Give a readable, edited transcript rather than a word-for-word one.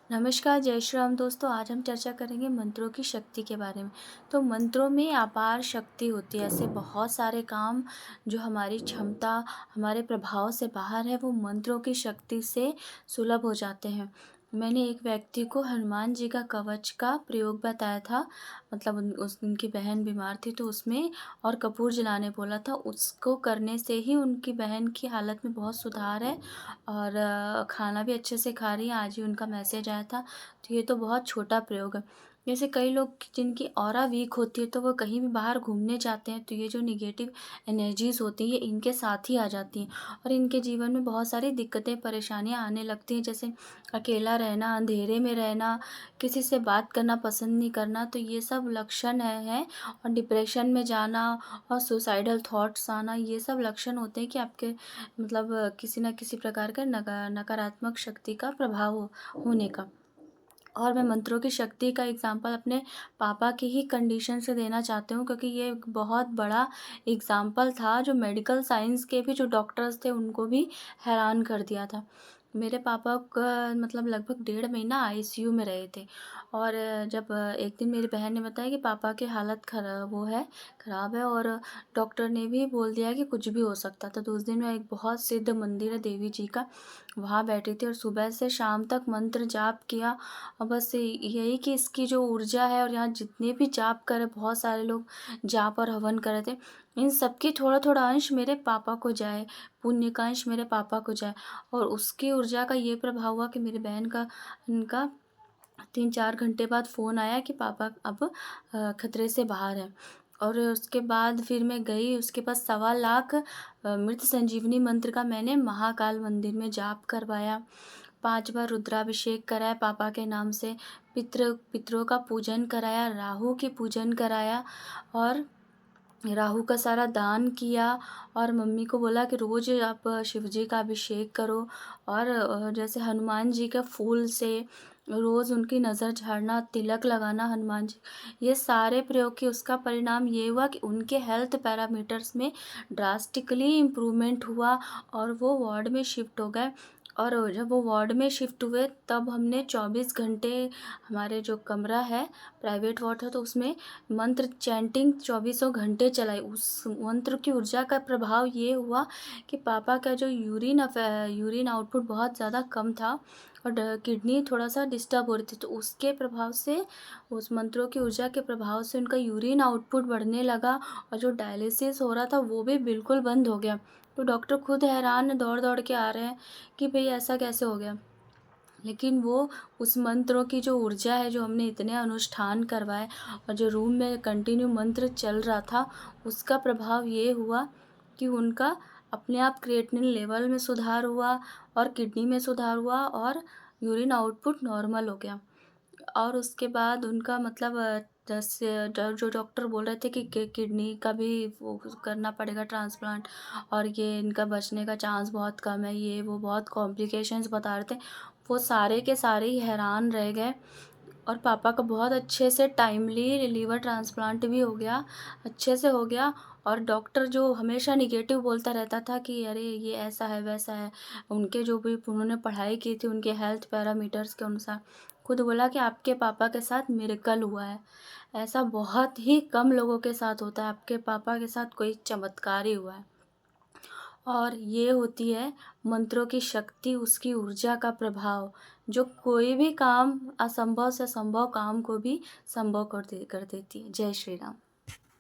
नमस्कार, जय श्री राम दोस्तों। आज हम चर्चा करेंगे मंत्रों की शक्ति के बारे में। तो मंत्रों में अपार शक्ति होती है। ऐसे बहुत सारे काम जो हमारी क्षमता, हमारे प्रभाव से बाहर है, वो मंत्रों की शक्ति से सुलभ हो जाते हैं। मैंने एक व्यक्ति को हनुमान जी का कवच का प्रयोग बताया था। मतलब उनकी बहन बीमार थी, तो उसमें और कपूर जलाने बोला था। उसको करने से ही उनकी बहन की हालत में बहुत सुधार है और खाना भी अच्छे से खा रही हैं। आज ही उनका मैसेज आया था। तो ये तो बहुत छोटा प्रयोग है। जैसे कई लोग जिनकी ऑरा वीक होती है, तो वो कहीं भी बाहर घूमने जाते हैं, तो ये जो नेगेटिव एनर्जीज़ होती हैं, ये इनके साथ ही आ जाती हैं और इनके जीवन में बहुत सारी दिक्कतें, परेशानियाँ आने लगती हैं। जैसे अकेला रहना, अंधेरे में रहना, किसी से बात करना पसंद नहीं करना, तो ये सब लक्षण है। और डिप्रेशन में जाना और सुसाइडल थॉट्स आना, ये सब लक्षण होते हैं कि आपके मतलब किसी न किसी प्रकार का नकारात्मक शक्ति का प्रभाव होने का। और मैं मंत्रों की शक्ति का एग्ज़ाम्पल अपने पापा की ही कंडीशन से देना चाहती हूँ, क्योंकि ये एक बहुत बड़ा एग्ज़ाम्पल था जो मेडिकल साइंस के भी जो डॉक्टर्स थे उनको भी हैरान कर दिया था। मेरे पापा का मतलब लगभग 1.5 महीना आईसीयू में रहे थे। और जब एक दिन मेरी बहन ने बताया कि पापा की हालत ख़राब है और डॉक्टर ने भी बोल दिया कि कुछ भी हो सकता था। तो उस दिन मैं एक बहुत सिद्ध मंदिर है देवी जी का, वहाँ बैठी थी और सुबह से शाम तक मंत्र जाप किया। और बस यही कि इसकी जो ऊर्जा है, और यहाँ जितने भी जाप करे, बहुत सारे लोग जाप और हवन कर रहे थे, इन सबकी थोड़ा-थोड़ा अंश मेरे पापा को जाए, पुण्य का अंश मेरे पापा को जाए। और उसकी ऊर्जा का ये प्रभाव हुआ कि मेरी बहन का उनका 3-4 घंटे बाद फ़ोन आया कि पापा अब खतरे से बाहर हैं। और उसके बाद फिर मैं गई, उसके पास 1.25 लाख मृत संजीवनी मंत्र का मैंने महाकाल मंदिर में जाप करवाया। 5 बार रुद्राभिषेक कराया पापा के नाम से, पितरों का पूजन कराया, राहु की पूजन कराया और राहु का सारा दान किया। और मम्मी को बोला कि रोज़ आप शिव जी का अभिषेक करो और जैसे हनुमान जी के फूल से रोज़ उनकी नज़र झाड़ना, तिलक लगाना हनुमान जी, ये सारे प्रयोग किए। उसका परिणाम ये हुआ कि उनके हेल्थ पैरामीटर्स में ड्रास्टिकली इम्प्रूवमेंट हुआ और वो वार्ड में शिफ्ट हो गए। और जब वो वार्ड में शिफ्ट हुए, तब हमने 24 घंटे, हमारे जो कमरा है प्राइवेट वार्ड था, तो उसमें मंत्र चैंटिंग चौबीसों घंटे चलाई। उस मंत्र की ऊर्जा का प्रभाव ये हुआ कि पापा का जो यूरिन आउटपुट बहुत ज़्यादा कम था और किडनी थोड़ा सा डिस्टर्ब हो रही थी, तो उसके प्रभाव से, उस मंत्रों की ऊर्जा के प्रभाव से उनका यूरिन आउटपुट बढ़ने लगा और जो डायलिसिस हो रहा था वो भी बिल्कुल बंद हो गया। तो डॉक्टर खुद हैरान है, दौड़ दौड़ के आ रहे हैं कि भाई ऐसा कैसे हो गया। लेकिन वो उस मंत्रों की जो ऊर्जा है, जो हमने इतने अनुष्ठान करवाए और जो रूम में कंटिन्यू मंत्र चल रहा था, उसका प्रभाव ये हुआ कि उनका अपने आप क्रिएटिनिन लेवल में सुधार हुआ और किडनी में सुधार हुआ और यूरिन आउटपुट नॉर्मल हो गया। और उसके बाद उनका मतलब जैसे जो डॉक्टर बोल रहे थे कि किडनी का भी वो करना पड़ेगा ट्रांसप्लांट और ये इनका बचने का चांस बहुत कम है, ये वो बहुत कॉम्प्लिकेशंस बता रहे थे। वो सारे के सारे ही हैरान रह गए। और पापा का बहुत अच्छे से टाइमली लीवर ट्रांसप्लांट भी हो गया, अच्छे से हो गया। और डॉक्टर जो हमेशा नेगेटिव बोलता रहता था कि अरे ये ऐसा है वैसा है, उनके जो भी उन्होंने पढ़ाई की थी उनके हेल्थ पैरामीटर्स के अनुसार, खुद बोला कि आपके पापा के साथ मिरेकल हुआ है। ऐसा बहुत ही कम लोगों के साथ होता है, आपके पापा के साथ कोई चमत्कार ही हुआ है। और ये होती है मंत्रों की शक्ति, उसकी ऊर्जा का प्रभाव, जो कोई भी काम, असंभव से संभव काम को भी संभव कर देती है। जय श्री राम।